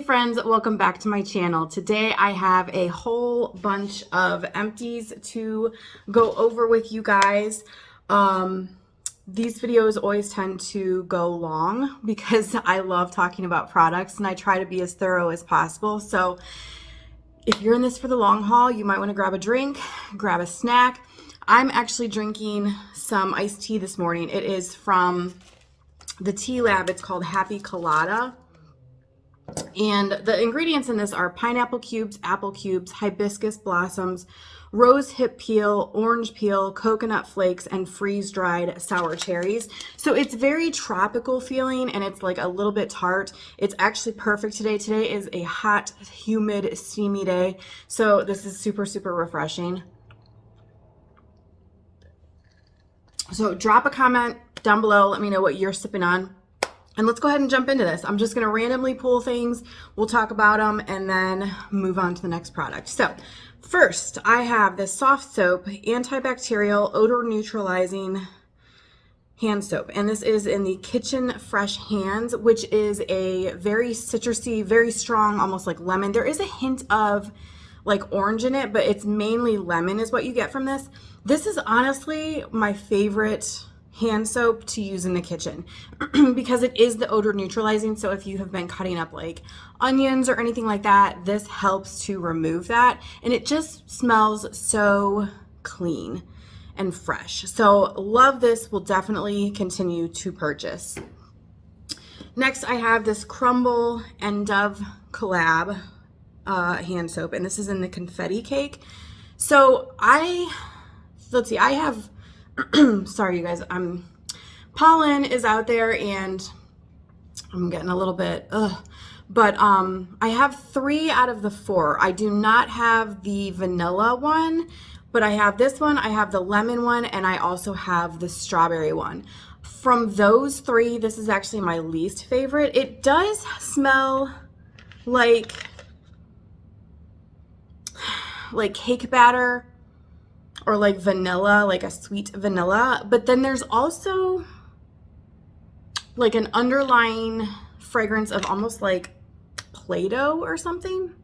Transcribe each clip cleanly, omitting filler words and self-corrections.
friends, welcome back to my channel. Today I have a whole bunch of empties to go over with you guys. These videos always tend to go long because I love talking about products and I try to be as thorough as possible. So if you're in this for the long haul, you might want to grab a drink, grab a snack. I'm actually drinking some iced tea this morning. It is from the Tea Lab. It's called Happy Colada. And the ingredients in this are pineapple cubes, apple cubes, hibiscus blossoms, rose hip peel, orange peel, coconut flakes, and freeze-dried sour cherries. So it's very tropical feeling and it's like a little bit tart. It's actually perfect today. Today is a hot, humid, steamy day. So this is super, super refreshing. So drop a comment down below. Let me know what you're sipping on. And let's go ahead and jump into this. I'm just going to randomly pull things. We'll talk about them and then move on to the next product. So first, I have this soft soap, antibacterial, odor neutralizing hand soap. And this is in the Kitchen Fresh Hands, which is a very citrusy, very strong, almost like lemon. There is a hint of like orange in it, but it's mainly lemon is what you get from this. This is honestly my favorite hand soap to use in the kitchen because it is the odor neutralizing. So if you have been cutting up like onions or anything like that, this helps to remove that. And it just smells so clean and fresh. So love this. Will definitely continue to purchase. Next, I have this Crumble and Dove collab hand soap, and this is in the confetti cake. So let's see, I have sorry you guys, pollen is out there and I'm getting a little bit but I have 3 out of the 4. I do not have the vanilla one, but I have this one, I have the lemon one, and I also have the strawberry one. From those 3, this is actually my least favorite. It does smell like cake batter or like vanilla, like a sweet vanilla. But then there's also like an underlying fragrance of almost like Play-Doh or something.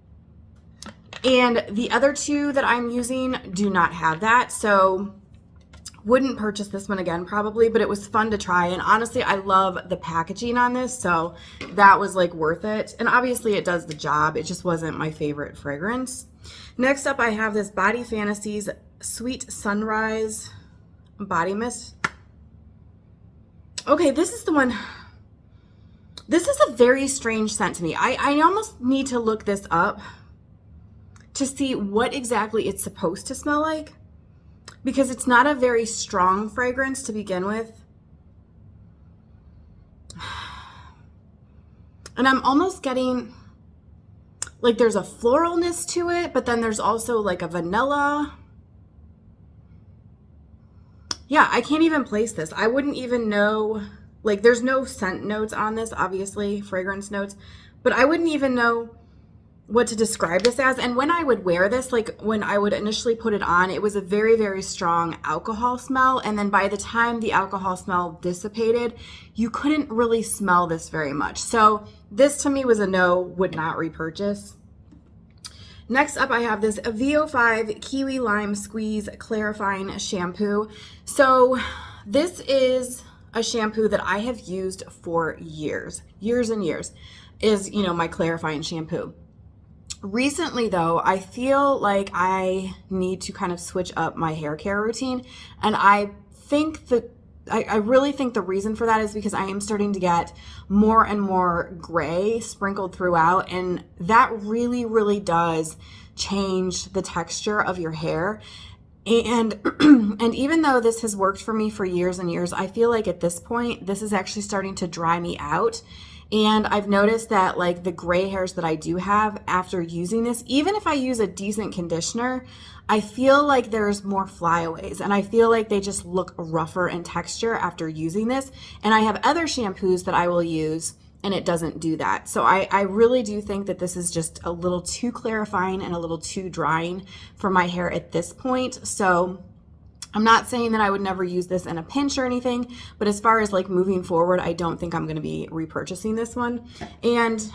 And the other 2 that I'm using do not have that. So wouldn't purchase this one again probably, but it was fun to try. And honestly, I love the packaging on this. So that was like worth it. And obviously it does the job. It just wasn't my favorite fragrance. Next up, I have this Body Fantasies Sweet Sunrise Body Mist. Okay, this is the one. This is a very strange scent to me. I almost need to look this up to see what exactly it's supposed to smell like, because it's not a very strong fragrance to begin with. And I'm almost getting like there's a floralness to it, but then there's also like a vanilla. Yeah, I can't even place this. I wouldn't even know, like there's no scent notes on this, obviously, fragrance notes, but I wouldn't even know what to describe this as. And when I would wear this, like when I would initially put it on, it was a very, very strong alcohol smell. And then by the time the alcohol smell dissipated, you couldn't really smell this very much. So this to me was a no, would not repurchase. Next up, I have this VO5 Kiwi Lime Squeeze Clarifying Shampoo. So this is a shampoo that I have used for years and years, is, you know, my clarifying shampoo. Recently though, I feel like I need to kind of switch up my hair care routine. And I think that I really think the reason for that is because I am starting to get more and more gray sprinkled throughout, and that really, really does change the texture of your hair. And and even though this has worked for me for years and years, I feel like at this point, this is actually starting to dry me out. And I've noticed that like the gray hairs that I do have after using this, even if I use a decent conditioner, I feel like there's more flyaways and I feel like they just look rougher in texture after using this. And I have other shampoos that I will use and it doesn't do that. So I really do think that this is just a little too clarifying and a little too drying for my hair at this point. So I'm not saying that I would never use this in a pinch or anything, but as far as like moving forward, I don't think I'm going to be repurchasing this one. And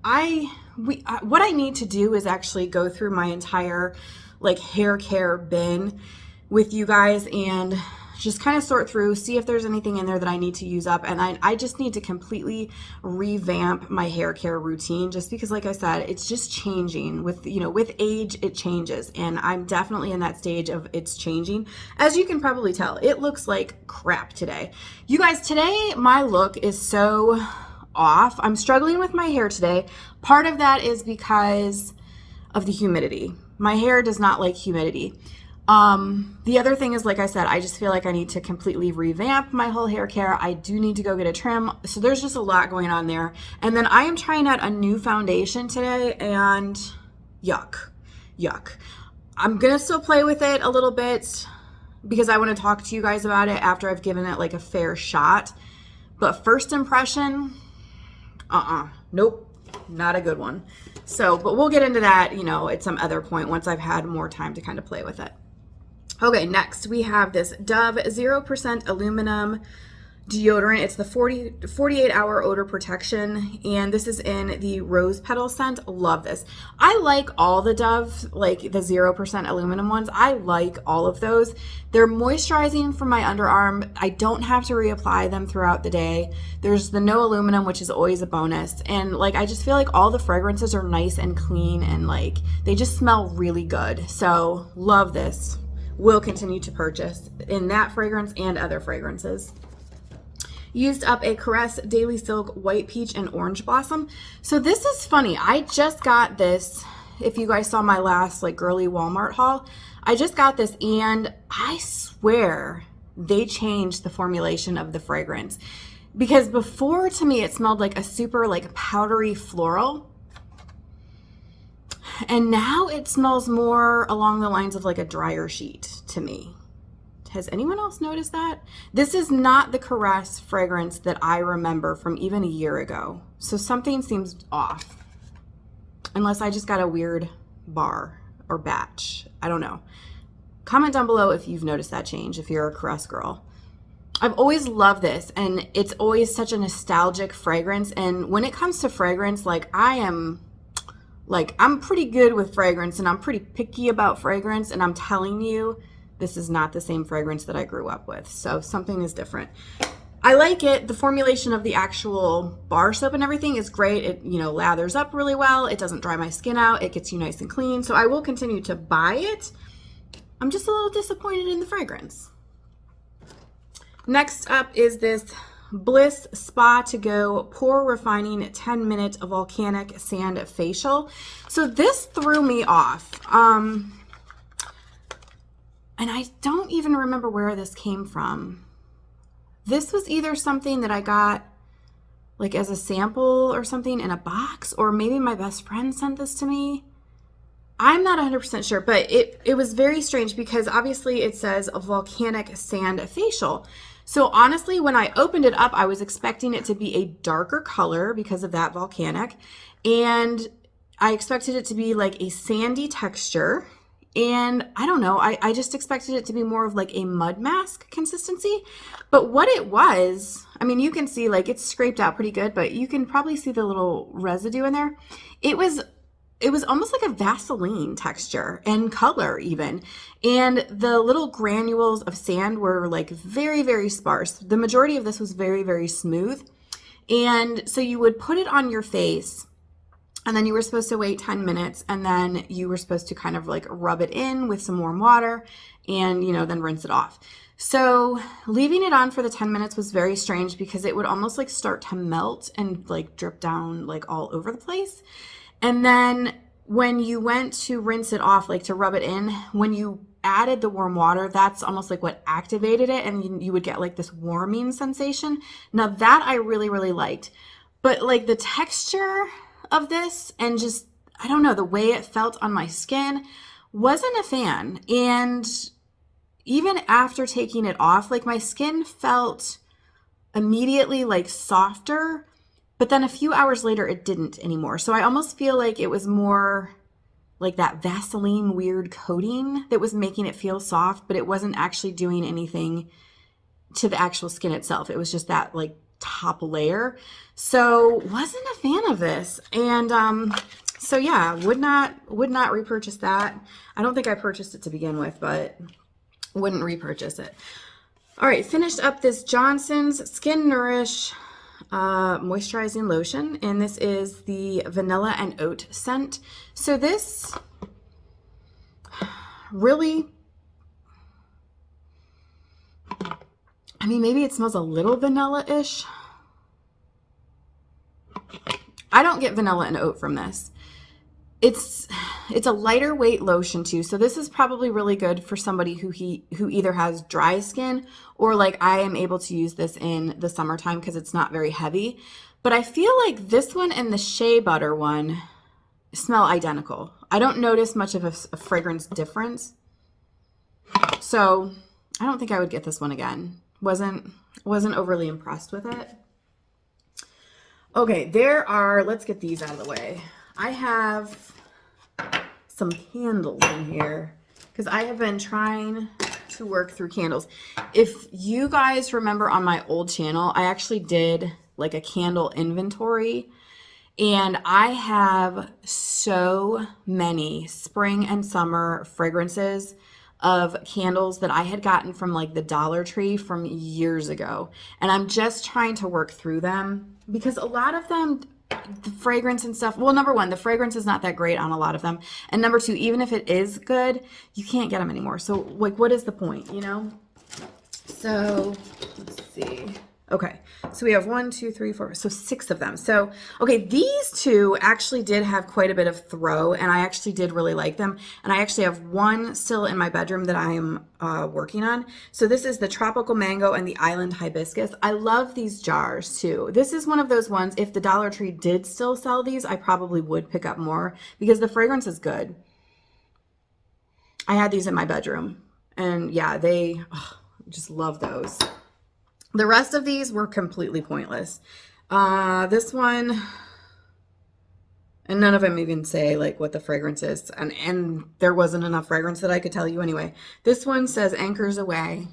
What I need to do is actually go through my entire like hair care bin with you guys and just kind of sort through, see if there's anything in there that I need to use up. And I just need to completely revamp my hair care routine, just because, like I said, it's just changing with, with age, it changes. And I'm definitely in that stage of it's changing. As you can probably tell, it looks like crap today. You guys, today my look is so off. I'm struggling with my hair today. Part of that is because of the humidity. My hair does not like humidity. The other thing is, like I said, I just feel like I need to completely revamp my whole hair care. I do need to go get a trim. So there's just a lot going on there. And then I am trying out a new foundation today, and yuck. I'm going to still play with it a little bit because I want to talk to you guys about it after I've given it like a fair shot. But first impression, nope, not a good one. So, but we'll get into that, at some other point once I've had more time to kind of play with it. Okay, next we have this Dove 0% aluminum deodorant. It's the 48-hour odor protection, and this is in the rose petal scent. Love this. I like all the Dove, like the 0% aluminum ones. I like all of those. They're moisturizing for my underarm. I don't have to reapply them throughout the day. There's the no aluminum, which is always a bonus. And like, I just feel like all the fragrances are nice and clean, and like they just smell really good. So love this. Will continue to purchase in that fragrance and other fragrances. Used up a Caress Daily Silk White Peach and Orange Blossom. So this is funny. I just got this. If you guys saw my last like girly Walmart haul, I just got this, and I swear they changed the formulation of the fragrance, because before, to me, it smelled like a super like powdery floral. And now it smells more along the lines of like a dryer sheet to me. Has anyone else noticed that? This is not the Caress fragrance that I remember from even a year ago. So something seems off. Unless I just got a weird bar or batch. I don't know. Comment down below if you've noticed that change, if you're a Caress girl. I've always loved this, and it's always such a nostalgic fragrance. And when it comes to fragrance, I'm pretty good with fragrance, and I'm pretty picky about fragrance, and I'm telling you, this is not the same fragrance that I grew up with. So something is different. I like it. The formulation of the actual bar soap and everything is great. It, lathers up really well. It doesn't dry my skin out. It gets you nice and clean. So I will continue to buy it. I'm just a little disappointed in the fragrance. Next up is this Bliss Spa To Go Pore Refining 10-Minute Volcanic Sand Facial. So this threw me off. And I don't even remember where this came from. This was either something that I got like as a sample or something in a box, or maybe my best friend sent this to me. I'm not 100% sure, but it was very strange because obviously it says a volcanic sand facial. So honestly, when I opened it up, I was expecting it to be a darker color because of that volcanic. And I expected it to be like a sandy texture. And I don't know, I just expected it to be more of like a mud mask consistency. But what it was, I mean, you can see like it's scraped out pretty good, but you can probably see the little residue in there. It was almost like a Vaseline texture and color even. And the little granules of sand were like very, very sparse. The majority of this was very, very smooth. And so you would put it on your face, and then you were supposed to wait 10 minutes, and then you were supposed to kind of like rub it in with some warm water and, then rinse it off. So leaving it on for the 10 minutes was very strange because it would almost like start to melt and like drip down like all over the place. And then when you went to rinse it off, like to rub it in, when you added the warm water, that's almost like what activated it, and you would get like this warming sensation. Now that I really, really liked. But like the texture of this and just, I don't know, the way it felt on my skin, wasn't a fan. And even after taking it off, like my skin felt immediately like softer, but then a few hours later it didn't anymore. So I almost feel like it was more like that Vaseline weird coating that was making it feel soft, but it wasn't actually doing anything to the actual skin itself. It was just that like top layer. So wasn't a fan of this. And so yeah, would not repurchase that. I don't think I purchased it to begin with, but wouldn't repurchase it. All right, finished up this Johnson's Skin Nourish moisturizing lotion, and this is the vanilla and oat scent. So this really, I mean, maybe it smells a little vanilla-ish. I don't get vanilla and oat from this. It's a lighter weight lotion too, so this is probably really good for somebody who either has dry skin or like I am able to use this in the summertime because it's not very heavy. But I feel like this one and the shea butter one smell identical. I don't notice much of a fragrance difference, so I don't think I would get this one again. Wasn't overly impressed with it. Okay, let's get these out of the way. I have some candles in here because I have been trying to work through candles. If you guys remember on my old channel, I actually did like a candle inventory, and I have so many spring and summer fragrances of candles that I had gotten from like the Dollar Tree from years ago. And I'm just trying to work through them because a lot of them, the fragrance and stuff, well, number one, the fragrance is not that great on a lot of them. And number two, even if it is good, you can't get them anymore. So like, what is the point, you know? So let's see. Okay, so we have 1, 2, 3, 4, so 6 of them. So, okay, these two actually did have quite a bit of throw, and I actually did really like them. And I actually have one still in my bedroom that I am working on. So this is the Tropical Mango and the Island Hibiscus. I love these jars too. This is one of those ones, if the Dollar Tree did still sell these, I probably would pick up more because the fragrance is good. I had these in my bedroom, and yeah, just love those. The rest of these were completely pointless. This one, and none of them even say like what the fragrance is, and there wasn't enough fragrance that I could tell you anyway. This one says Anchors Away.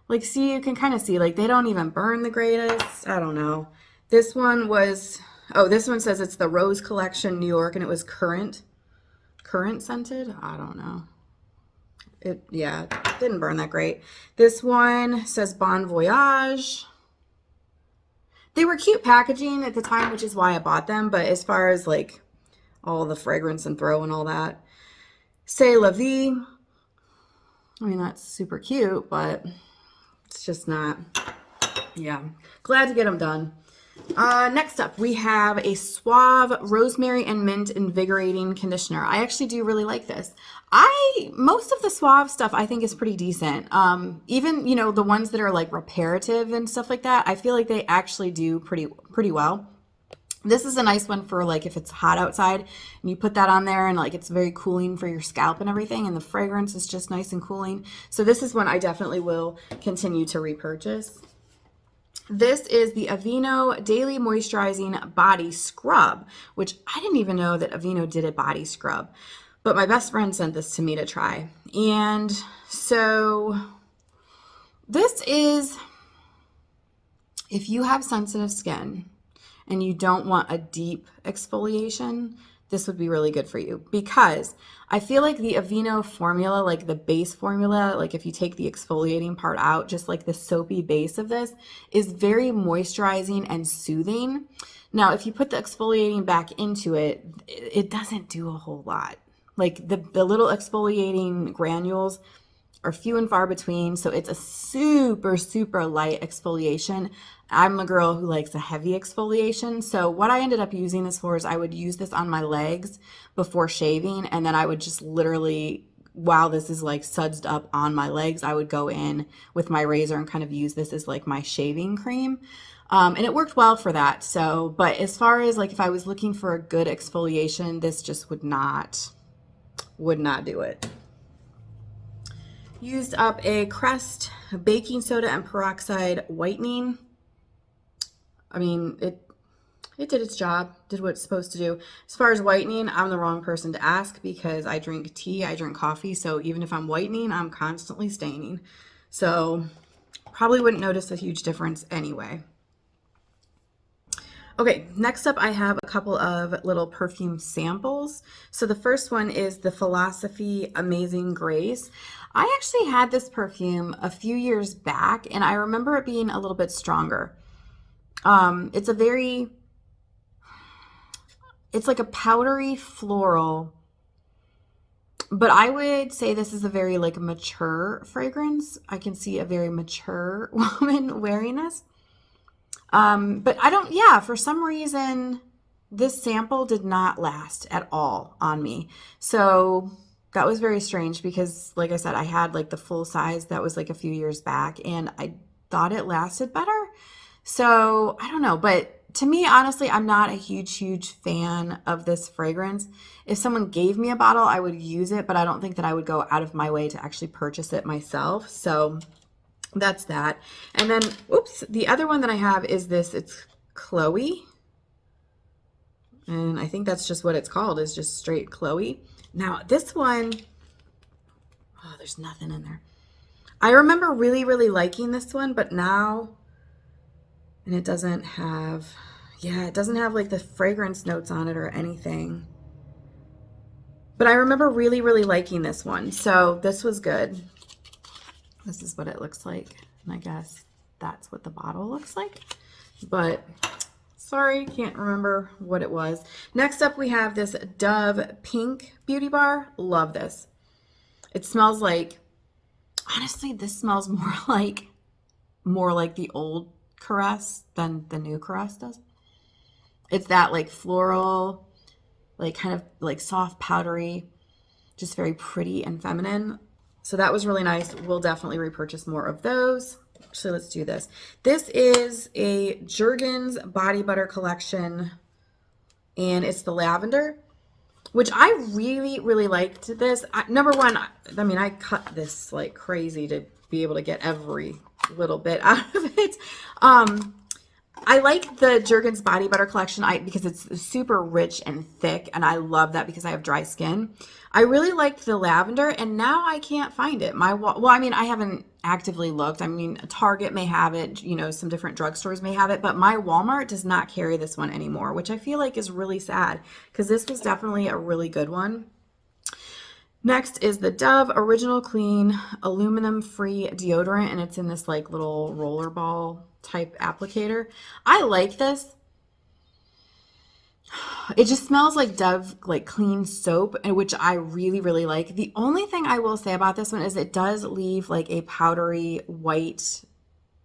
Like, see, you can kind of see, like, they don't even burn the greatest. I don't know. This one was, oh, this one says it's the Rose Collection, New York, and it was currant scented. I don't know. It didn't burn that great. This one says Bon Voyage. They were cute packaging at the time, which is why I bought them. But as far as like all the fragrance and throw and all that, C'est La Vie. I mean, that's super cute, but it's just not. Yeah, glad to get them done. Next up, we have a Suave Rosemary and Mint Invigorating Conditioner. I actually do really like this. Most of the Suave stuff I think is pretty decent. Even, you know, the ones that are like reparative and stuff like that, I feel like they actually do pretty well. This is a nice one for like if it's hot outside and you put that on there and like it's very cooling for your scalp and everything, and the fragrance is just nice and cooling. So this is one I definitely will continue to repurchase. This is the Aveeno Daily Moisturizing Body Scrub, which I didn't even know that Aveeno did a body scrub, but my best friend sent this to me to try. And so this is, if you have sensitive skin and you don't want a deep exfoliation, this would be really good for you, because I feel like the Aveeno formula, like the base formula, like if you take the exfoliating part out, just like the soapy base of this is very moisturizing and soothing. Now, if you put the exfoliating back into it, it doesn't do a whole lot. Like the little exfoliating granules are few and far between, so it's a super, super light exfoliation. I'm a girl who likes a heavy exfoliation, so what I ended up using this for is I would use this on my legs before shaving, and then I would just literally, while this is like sudsed up on my legs, I would go in with my razor and kind of use this as like my shaving cream. And it worked well for that. So, but as far as like if I was looking for a good exfoliation, this just would not do it. Used up a Crest baking soda and peroxide whitening. I mean, it did its job, did what it's supposed to do. As far as whitening, I'm the wrong person to ask because I drink tea, I drink coffee, so even if I'm whitening, I'm constantly staining. So Probably wouldn't notice a huge difference anyway. Okay, next up I have a couple of little perfume samples. So the first one is the Philosophy Amazing Grace. I actually had this perfume a few years back and I remember it being a little bit stronger. It's like a powdery floral, but I would say this is a very like mature fragrance. I can see a very mature woman wearing this. But yeah, for some reason, this sample did not last at all on me. So that was very strange because, like I said, I had like the full size that was like a few years back and I thought it lasted better. So I don't know, but to me, honestly, I'm not a huge fan of this fragrance. If someone gave me a bottle, I would use it, but I don't think that I would go out of my way to actually purchase it myself. So that's that. And then, oops, the other one that I have is this. It's Chloe. And I think that's just what it's called, is just straight Chloe. Now, this one, oh, there's nothing in there. I remember really liking this one, but now, and it doesn't have, yeah, it doesn't have like the fragrance notes on it or anything. But I remember really liking this one. So this was good. This is what it looks like. And I guess that's what the bottle looks like. But sorry, can't remember what it was. Next up, we have this Dove Pink Beauty Bar. Love this. It smells like, honestly, this smells more like the old Caress than the new Caress does. It's that like floral, like kind of like soft powdery, just very pretty and feminine. So that was really nice. We'll definitely repurchase more of those. So let's do this. This is a Jergens Body Butter Collection, and it's the lavender, which I really liked this. Number one, I mean, I cut this like crazy to be able to get every little bit out of it. I like the Jergens Body Butter Collection because it's super rich and thick, and I love that because I have dry skin. I really liked the lavender, and now I can't find it. Well, I mean, I haven't actively looked. I mean, Target may have it, you know, some different drugstores may have it, but my Walmart does not carry this one anymore, which I feel like is really sad because this was definitely a really good one. Next is the Dove Original Clean Aluminum Free Deodorant, and it's in this like little roller ball type applicator. I like this. It just smells like Dove like clean soap, which I really like. The only thing I will say about this one is it does leave like a powdery white,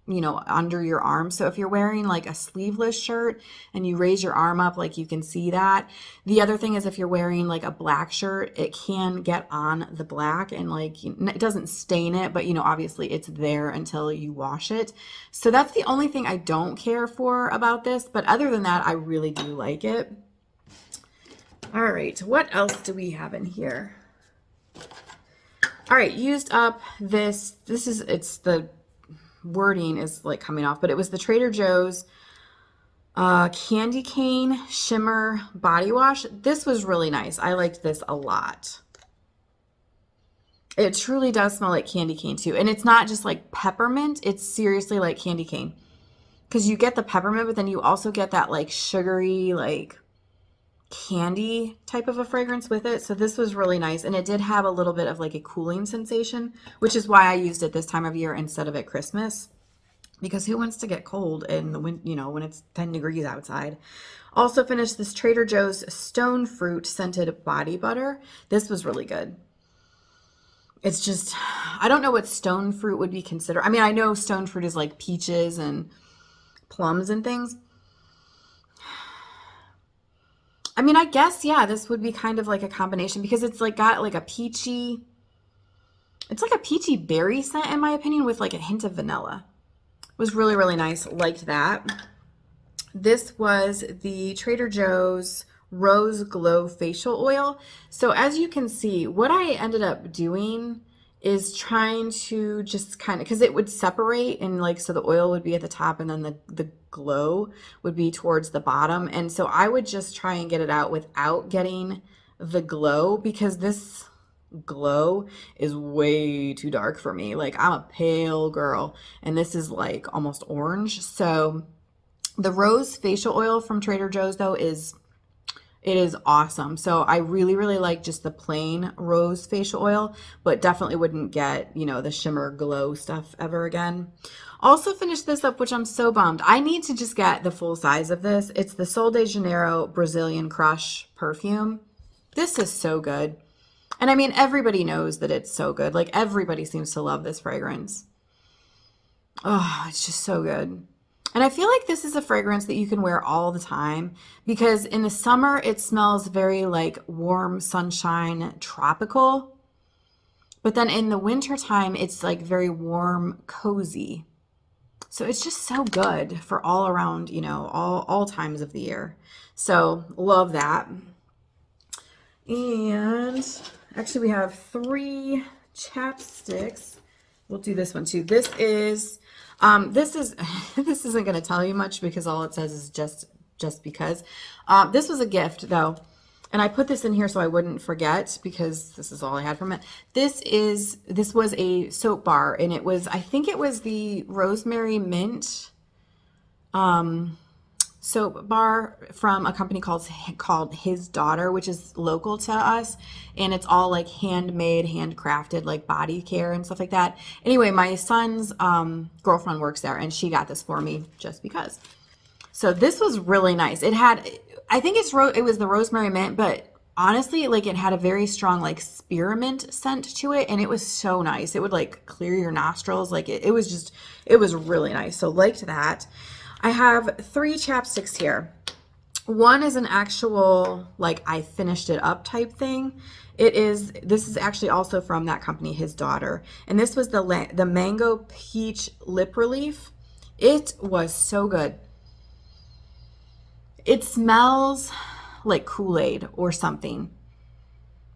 you know, under your arm. So if you're wearing like a sleeveless shirt and you raise your arm up, like you can see that. The other thing is if you're wearing like a black shirt, it can get on the black and like it doesn't stain it, but you know, obviously it's there until you wash it. So that's the only thing I don't care for about this. But other than that, I really do like it. All right, what else do we have in here? All right, used up this. It's the wording is like coming off, but it was the Trader Joe's Candy Cane Shimmer Body Wash. This was really nice. I liked this a lot. It truly does smell like candy cane too. And it's not just like peppermint. It's seriously like candy cane. Because you get the peppermint, but then you also get that like sugary, like candy type of a fragrance with it. So this was really nice. And it did have a little bit of like a cooling sensation, which is why I used it this time of year instead of at Christmas. Because who wants to get cold in the winter, you know, when it's 10 degrees outside. Also finished this Trader Joe's Stone Fruit Scented Body Butter. This was really good. It's just, I don't know what stone fruit would be considered. I mean, I know stone fruit is like peaches and plums and things. I mean, I guess, yeah, this would be kind of like a combination because it's like got like a peachy, it's like a peachy berry scent in my opinion with like a hint of vanilla. It was really nice. Liked that. This was the Trader Joe's Rose Glow Facial Oil. So as you can see, what I ended up doing is trying to just kind of, because it would separate and like, so the oil would be at the top and then the glow would be towards the bottom. And so I would just try and get it out without getting the glow because this glow is way too dark for me. Like I'm a pale girl and this is like almost orange. So the rose facial oil from Trader Joe's though it is awesome. So I really, really like just the plain rose facial oil, but definitely wouldn't get, you know, the shimmer glow stuff ever again. Also finished this up, which I'm so bummed. I need to just get the full size of this. It's the Sol de Janeiro Brazilian Crush perfume. This is so good. And I mean, everybody knows that it's so good. Like everybody seems to love this fragrance. Oh, it's just so good. And I feel like this is a fragrance that you can wear all the time because in the summer it smells very like warm sunshine tropical. But then in the wintertime it's like very warm cozy. So it's just so good for all around, you know, all times of the year. So love that. And actually we have 3 chapsticks. We'll do this one too. This is this isn't going to tell you much because all it says is just because. This was a gift though, and I put this in here so I wouldn't forget because this is all I had from it. This was a soap bar, and I think it was the rosemary mint soap bar from a company called His Daughter, which is local to us, and it's all like handmade, handcrafted, like body care and stuff like that. Anyway, my son's girlfriend works there, and she got this for me just because. So this was really nice. It had, I think it was the rosemary mint, but honestly, like it had a very strong like spearmint scent to it, and it was so nice. It would like clear your nostrils. Like it was really nice. So liked that. I have 3 chapsticks here. One is an actual, like, I finished it up type thing. This is actually also from that company, His Daughter. And this was the Mango Peach Lip Relief. It was so good. It smells like Kool-Aid or something.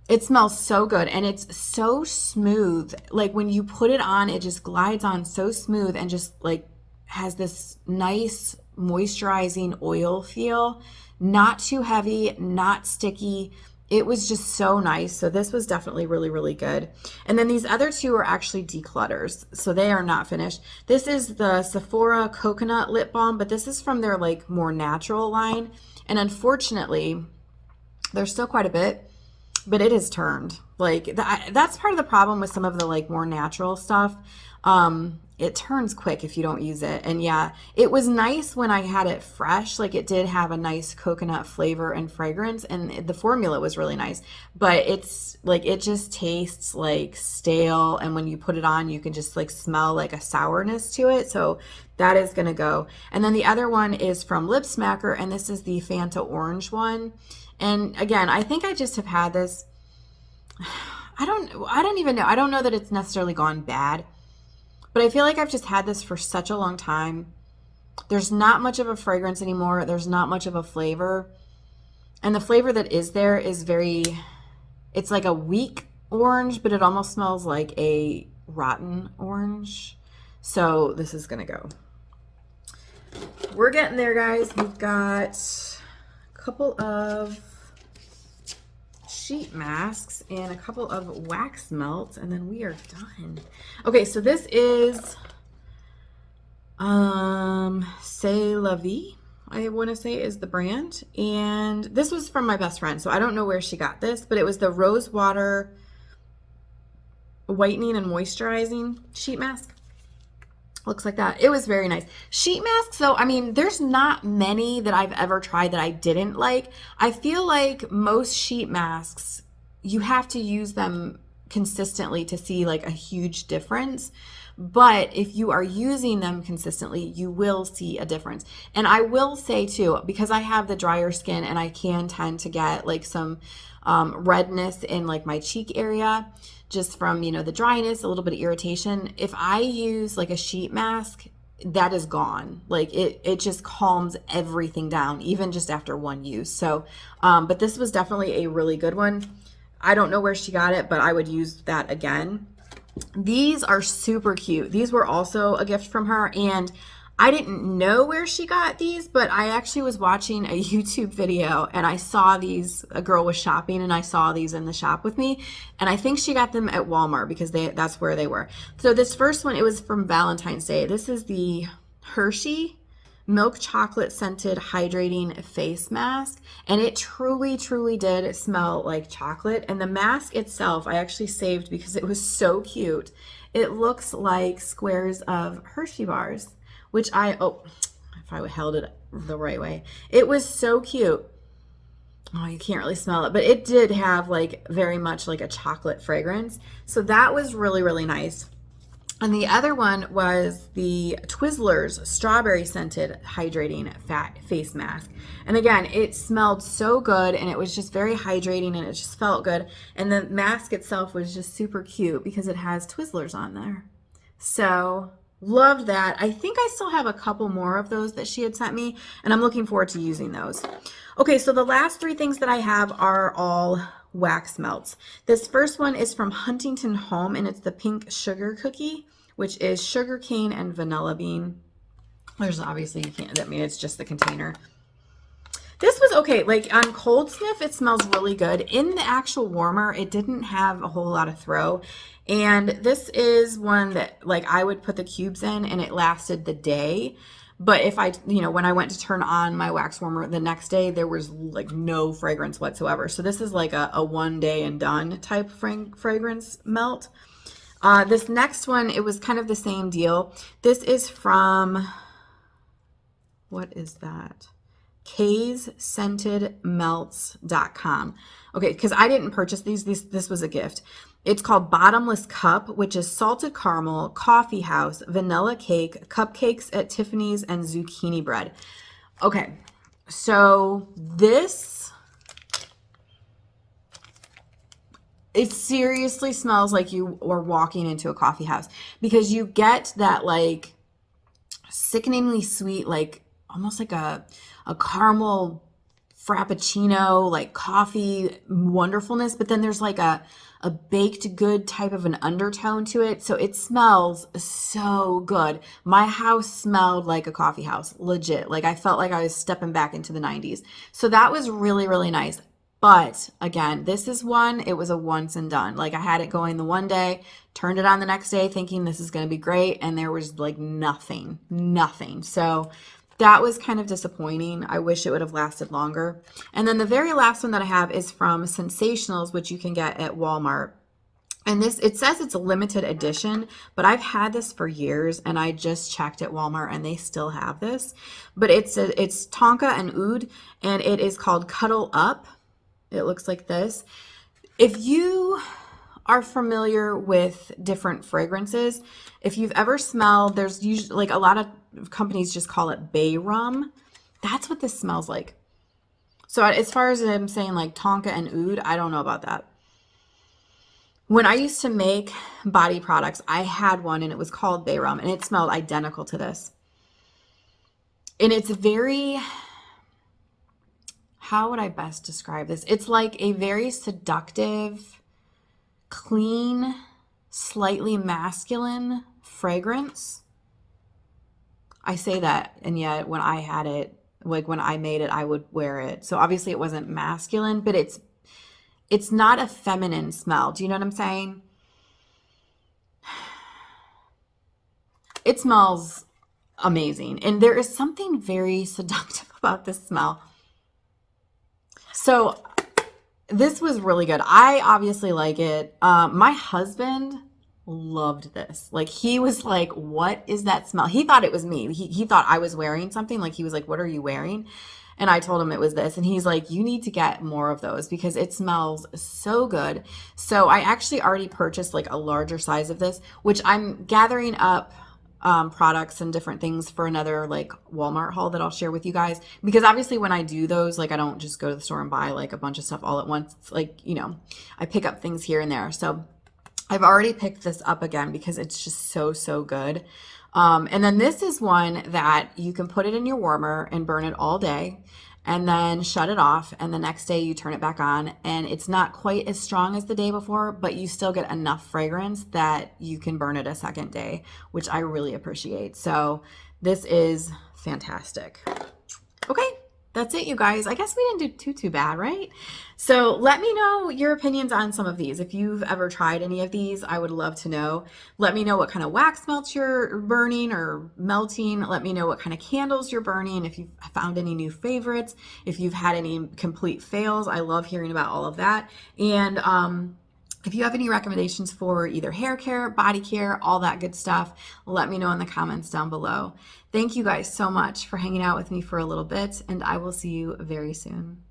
It smells so good, and it's so smooth. Like, when you put it on, it just glides on so smooth and just, like, has this nice moisturizing oil feel, not too heavy, not sticky. It was just so nice. So this was definitely really, really good. And then these other 2 are actually declutters, so they are not finished. This is the Sephora Coconut Lip Balm, but this is from their like more natural line. And unfortunately, there's still quite a bit, but it has turned. Like that's part of the problem with some of the like more natural stuff. It turns quick if you don't use it. And yeah, it was nice when I had it fresh. Like it did have a nice coconut flavor and fragrance, and the formula was really nice, but it's like, it just tastes like stale. And when you put it on, you can just like smell like a sourness to it. So that is going to go. And then the other one is from Lip Smacker, and this is the Fanta Orange one. And again, I think I just have had this. I don't even know. I don't know that it's necessarily gone bad, but I feel like I've just had this for such a long time. There's not much of a fragrance anymore. There's not much of a flavor. And the flavor that is there is it's like a weak orange, but it almost smells like a rotten orange. So this is going to go. We're getting there, guys. We've got a couple of sheet masks and a couple of wax melts, and then we are done. Okay, so this is C'est La Vie, I want to say is the brand, and this was from my best friend, so I don't know where she got this, but it was the Rose Water Whitening and Moisturizing sheet mask. Looks like that. It was very nice. Sheet masks, so I mean, there's not many that I've ever tried that I didn't like. I feel like most sheet masks, you have to use them consistently to see like a huge difference. But if you are using them consistently, you will see a difference. And I will say too, because I have the drier skin and I can tend to get like some redness in like my cheek area, just from, you know, the dryness, a little bit of irritation. If I use like a sheet mask, that is gone. Like it just calms everything down, even just after one use. So, but this was definitely a really good one. I don't know where she got it, but I would use that again. These are super cute. These were also a gift from her, and I didn't know where she got these, but I actually was watching a YouTube video and I saw these. A girl was shopping and I saw these in the shop with me. And I think she got them at Walmart because that's where they were. So this first one, it was from Valentine's Day. This is the Hershey milk chocolate scented hydrating face mask. And it truly, truly did smell like chocolate. And the mask itself, I actually saved because it was so cute. It looks like squares of Hershey bars, which if I held it the right way, it was so cute. Oh, you can't really smell it, but it did have like very much like a chocolate fragrance. So that was really, really nice. And the other one was the Twizzlers strawberry scented hydrating fat face mask. And again, it smelled so good and it was just very hydrating and it just felt good. And the mask itself was just super cute because it has Twizzlers on there. So loved that. I think I still have a couple more of those that she had sent me and I'm looking forward to using those. Okay, so the last three things that I have are all wax melts. This first one is from Huntington Home and it's the pink sugar cookie, which is sugar cane and vanilla bean. There's obviously, you can't, I mean, it's just the container. This was okay. Like on cold sniff, it smells really good. In the actual warmer, it didn't have a whole lot of throw. And this is one that like I would put the cubes in and it lasted the day. But if I, when I went to turn on my wax warmer the next day, there was like no fragrance whatsoever. So this is like a 1 day and done type fragrance melt. This next one, it was kind of the same deal. This is from, what is that? kaysscentedmelts.com. Okay, because I didn't purchase these. This was a gift. It's called Bottomless Cup, which is salted caramel, coffee house, vanilla cake, cupcakes at Tiffany's, and zucchini bread. Okay, so this, it seriously smells like you are walking into a coffee house because you get that like sickeningly sweet, like almost like a caramel frappuccino, like coffee wonderfulness, but then there's like a baked good type of an undertone to it. So it smells so good. My house smelled like a coffee house, legit. Like I felt like I was stepping back into the 90s. So that was really, really nice. But again, this is one, it was a once and done. Like I had it going the one day, turned it on the next day thinking this is going to be great. And there was like nothing. So that was kind of disappointing. I wish it would have lasted longer. And then the very last one that I have is from Sensationals, which you can get at Walmart. And this, it says it's a limited edition, but I've had this for years and I just checked at Walmart and they still have this. But it's Tonka and Oud and it is called Cuddle Up. It looks like this. If you are familiar with different fragrances, if you've ever smelled, there's usually like a lot of companies just call it bay rum. That's what this smells like. So as far as I'm saying like Tonka and Oud, I don't know about that. When I used to make body products, I had one and it was called bay rum and it smelled identical to this. And it's very, how would I best describe this? It's like a very seductive, clean, slightly masculine fragrance. I say that, and yet when I had it, like when I made it, I would wear it. So obviously it wasn't masculine, but it's not a feminine smell. Do you know what I'm saying? It smells amazing. And there is something very seductive about this smell. So this was really good. I obviously like it. My husband loved this. Like he was like, what is that smell? He thought it was me. He thought I was wearing something. Like he was like, what are you wearing? And I told him it was this. And he's like, you need to get more of those because it smells so good. So I actually already purchased like a larger size of this, which I'm gathering up products and different things for another like Walmart haul that I'll share with you guys. Because obviously when I do those, like I don't just go to the store and buy like a bunch of stuff all at once. It's like, I pick up things here and there. So I've already picked this up again because it's just so good. And then this is one that you can put it in your warmer and burn it all day. and then shut it off. And the next day you turn it back on, and it's not quite as strong as the day before, but you still get enough fragrance that you can burn it a second day, which I really appreciate. So this is fantastic. Okay, that's it, you guys. I guess we didn't do too bad, right? So let me know your opinions on some of these. If you've ever tried any of these, I would love to know. Let me know what kind of wax melts you're burning or melting. Let me know what kind of candles you're burning. If you've found any new favorites, if you've had any complete fails, I love hearing about all of that. And if you have any recommendations for either hair care, body care, all that good stuff, let me know in the comments down below. Thank you guys so much for hanging out with me for a little bit, and I will see you very soon.